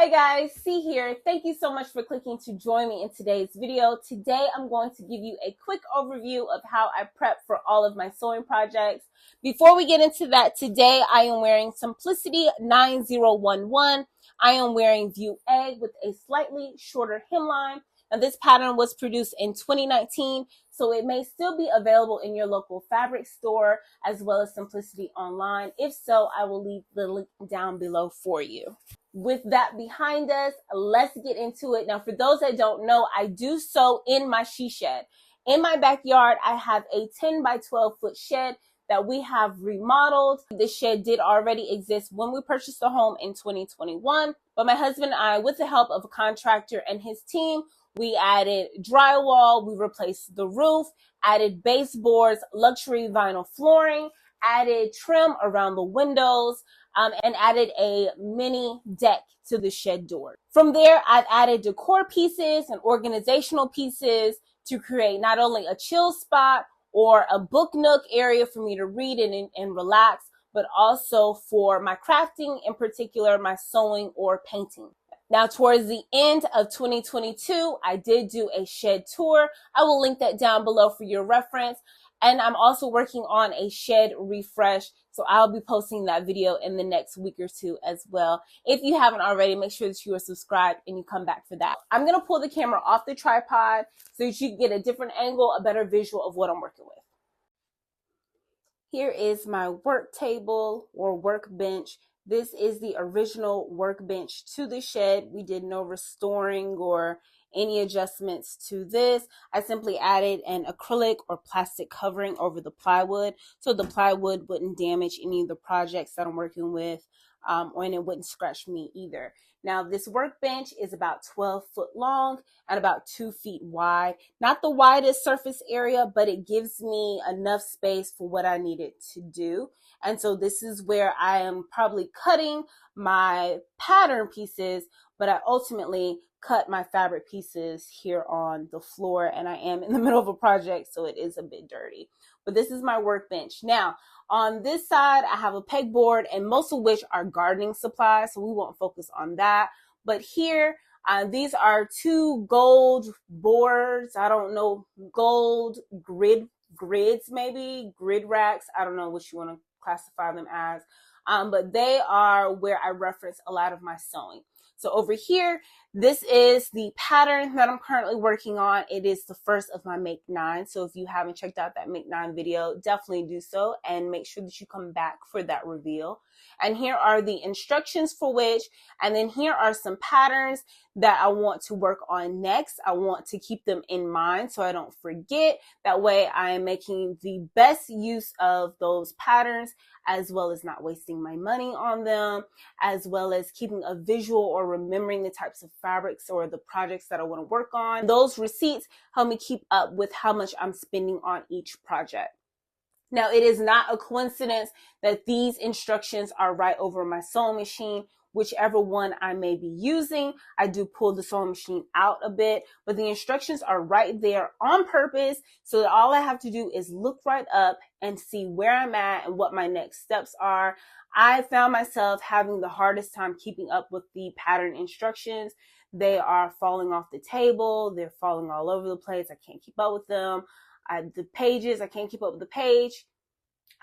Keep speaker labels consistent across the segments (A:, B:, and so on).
A: Hey guys, C here. Thank you so much for clicking to join me in today's video. Today I'm going to give you a quick overview of how I prep for all of my sewing projects. Before we get into that, today I am wearing Simplicity 9011. I am wearing View A with a slightly shorter hemline. Now this pattern was produced in 2019, so it may still be available in your local fabric store as well as Simplicity online. If so, I will leave the link down below for you. With that behind us, let's get into it. Now, for those that don't know, I do sew in my she shed. In my backyard, I have a 10 by 12 foot shed that we have remodeled. This shed did already exist when we purchased the home in 2021, but my husband and I, with the help of a contractor and his team, we added drywall, we replaced the roof, added baseboards, luxury vinyl flooring, added trim around the windows, and added a mini deck to the shed door. From there, I've added decor pieces and organizational pieces to create not only a chill spot or a book nook area for me to read and relax, but also for my crafting, in particular, my sewing or painting. Now, towards the end of 2022, I did do a shed tour. I will link that down below for your reference. And I'm also working on a shed refresh, so I'll be posting that video in the next week or two as well. If you haven't already, make sure that you are subscribed and you come back for that. I'm going to pull the camera off the tripod so that you can get a different angle, a better visual of what I'm working with. Here is my work table or workbench. This is the original workbench to the shed. We did no restoring or any adjustments to this. I simply added an acrylic or plastic covering over the plywood so the plywood wouldn't damage any of the projects that I'm working with, and it wouldn't scratch me either. Now, this workbench is about 12 foot long and about 2 feet wide. Not the widest surface area, but it gives me enough space for what I needed to do. And so this is where I am probably cutting my pattern pieces, but I ultimately cut my fabric pieces here on the floor, and I am in the middle of a project, so it is a bit dirty. But this is my workbench. Now, on this side, I have a pegboard, and most of which are gardening supplies, so we won't focus on that. But here, these are 2 gold boards. I don't know, gold grids maybe, grid racks. I don't know what you want to classify them as. But they are where I reference a lot of my sewing. So over here, this is the pattern that I'm currently working on. It is the first of my Make 9. So if you haven't checked out that Make 9 video, definitely do so and make sure that you come back for that reveal. And here are the instructions for which, and then here are some patterns that I want to work on next. I want to keep them in mind so I don't forget. That way I am making the best use of those patterns, as well as not wasting my money on them, as well as keeping a visual or remembering the types of fabrics or the projects that I want to work on. Those receipts help me keep up with how much I'm spending on each project. Now, it is not a coincidence that these instructions are right over my sewing machine. Whichever one I may be using, I do pull the sewing machine out a bit, but the instructions are right there on purpose so that all I have to do is look right up and see where I'm at and what my next steps are. I found myself having the hardest time keeping up with the pattern instructions. They are falling off the table. They're falling all over the place. I can't keep up with them. The pages, I can't keep up with the page.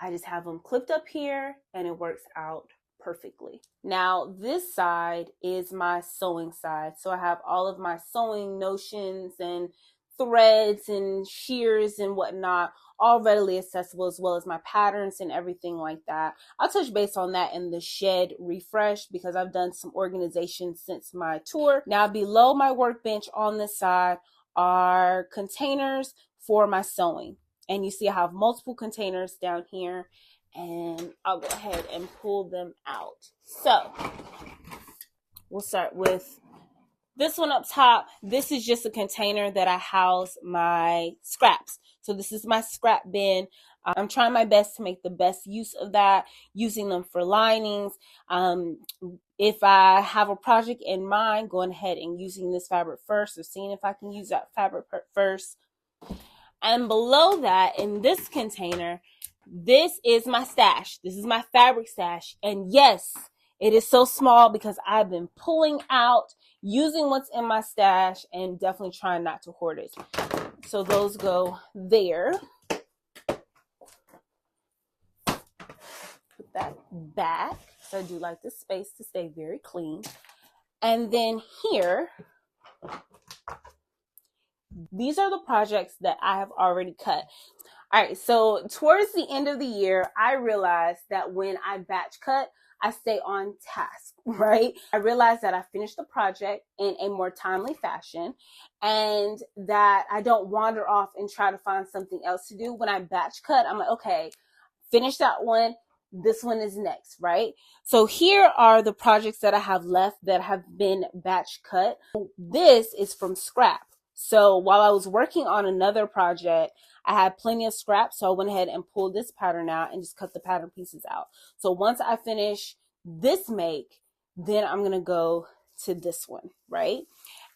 A: I just have them clipped up here and it works out perfectly. Now, this side is my sewing side. So I have all of my sewing notions and threads and shears and whatnot, all readily accessible, as well as my patterns and everything like that. I'll touch base on that in the shed refresh because I've done some organization since my tour. Now, below my workbench on this side are containers for my sewing. And you see I have multiple containers down here, and I'll go ahead and pull them out. So we'll start with this one up top. This is just a container that I house my scraps. So this is my scrap bin. I'm trying my best to make the best use of that, using them for linings. If I have a project in mind, going ahead and using this fabric first, or seeing if I can use that fabric first. And below that, in this container, this is my stash. This is my fabric stash. And yes, It is so small because I've been pulling out, using what's in my stash, and definitely trying not to hoard it. So those go there. Put that back. So I do like this space to stay very clean. And then here, these are the projects that I have already cut. All right, so towards the end of the year, I realized that when I batch cut, I stay on task, right? I realized that I finished the project in a more timely fashion and that I don't wander off and try to find something else to do. When I batch cut, I'm like, okay, finish that one. This one is next, right? So here are the projects that I have left that have been batch cut. This is from scrap. So while I was working on another project, I had plenty of scrap, so I went ahead and pulled this pattern out and just cut the pattern pieces out. So once I finish this make, then I'm gonna go to this one, right?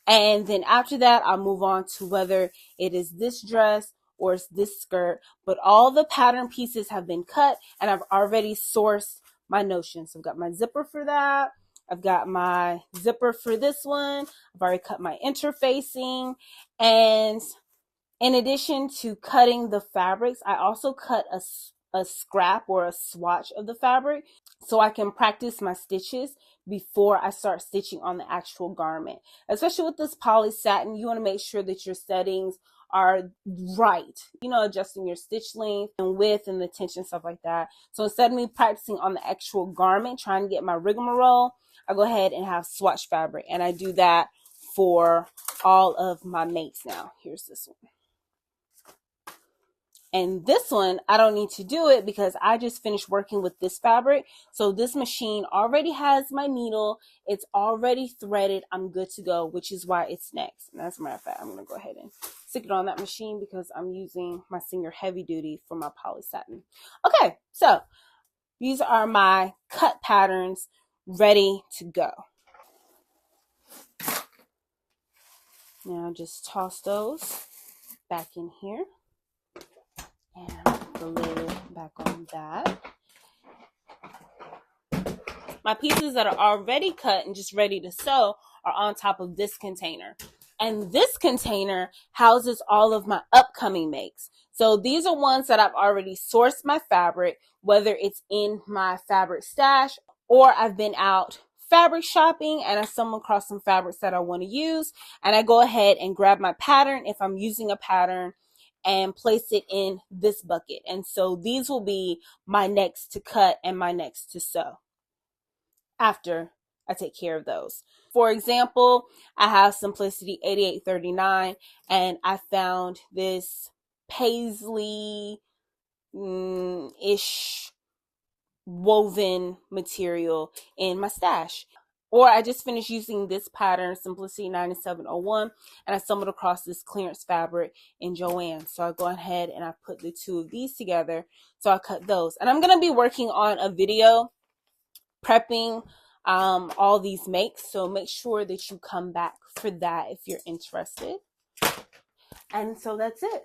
A: And then after that, I'll move on to whether it is this dress or it's this skirt, but all the pattern pieces have been cut and I've already sourced my notion. So I've got my zipper for that. I've got my zipper for this one. I've already cut my interfacing. And in addition to cutting the fabrics, I also cut a scrap or a swatch of the fabric so I can practice my stitches before I start stitching on the actual garment. Especially with this poly satin, you want to make sure that your settings are right, you know, adjusting your stitch length and width and the tension, stuff like that. So instead of me practicing on the actual garment, trying to get my rigmarole, I go ahead and have swatch fabric, and I do that for all of my mates now. Here's this one. And this one, I don't need to do it because I just finished working with this fabric. So this machine already has my needle. It's already threaded. I'm good to go, which is why it's next. And as a matter of fact, I'm going to go ahead and stick it on that machine because I'm using my Singer Heavy Duty for my poly satin. Okay, so these are my cut patterns ready to go. Now just toss those back in here. And the lid back on that. My pieces that are already cut and just ready to sew are on top of this container. And this container houses all of my upcoming makes. So these are ones that I've already sourced my fabric, whether it's in my fabric stash or I've been out fabric shopping and I stumble across some fabrics that I want to use. And I go ahead and grab my pattern if I'm using a pattern and place it in this bucket. And so these will be my next to cut and my next to sew after I take care of those. For example, I have Simplicity 8839 and I found this paisley-ish woven material in my stash. Or I just finished using this pattern, Simplicity 9701, and I stumbled across this clearance fabric in Joann. So I go ahead and I put the two of these together. So I cut those. And I'm going to be working on a video prepping all these makes. So make sure that you come back for that if you're interested. And so that's it.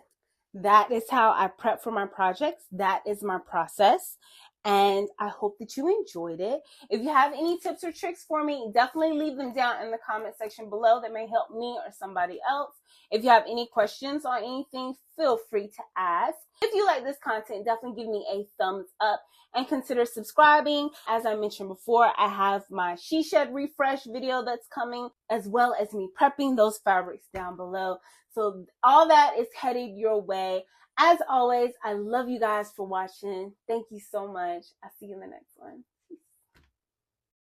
A: That is how I prep for my projects. That is my process. And I hope that you enjoyed it. If you have any tips or tricks for me, definitely leave them down in the comment section below. That may help me or somebody else. If you have any questions on anything, feel free to ask. If you like this content, definitely give me a thumbs up and consider subscribing. As I mentioned before, I have my She Shed refresh video that's coming, as well as me prepping those fabrics down below. So all that is headed your way. As always, I love you guys for watching. Thank you so much. I'll see you in the next one.